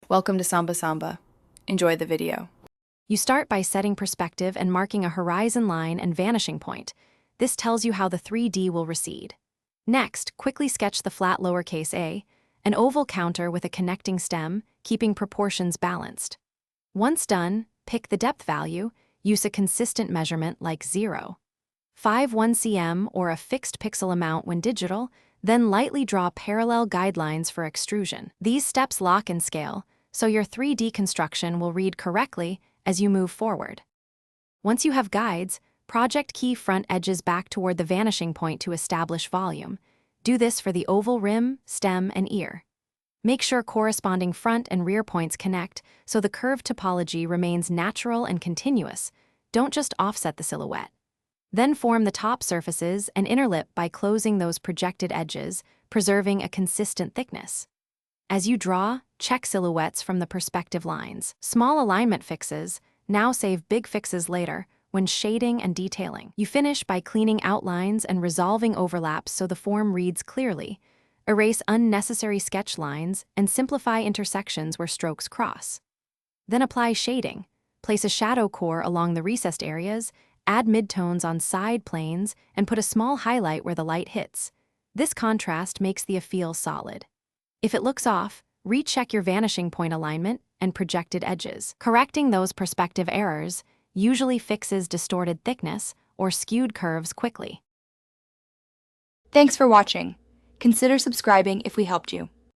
Welcome to Samba Samba. Enjoy the video. You start by setting perspective and marking a horizon line and vanishing point. This tells you how the 3D will recede. Next, quickly sketch the flat lowercase a, an oval counter with a connecting stem, keeping proportions balanced. Once done, pick the depth value, use a consistent measurement like 0.51 cm or a fixed pixel amount when digital, then lightly draw parallel guidelines for extrusion. These steps lock and scale, so your 3D construction will read correctly as you move forward. Once you have guides, project key front edges back toward the vanishing point to establish volume. Do this for the oval rim, stem, and ear. Make sure corresponding front and rear points connect so the curved topology remains natural and continuous. Don't just offset the silhouette. Then form the top surfaces and inner lip by closing those projected edges, preserving a consistent thickness. As you draw, check silhouettes from the perspective lines. Small alignment fixes now save big fixes later when shading and detailing. You finish by cleaning outlines and resolving overlaps so the form reads clearly. Erase unnecessary sketch lines and simplify intersections where strokes cross. Then apply shading. Place a shadow core along the recessed areas, add midtones on side planes, and put a small highlight where the light hits. This contrast makes the feel solid. If it looks off, recheck your vanishing point alignment and projected edges. Correcting those perspective errors usually fixes distorted thickness or skewed curves quickly. Thanks for watching. Consider subscribing if we helped you.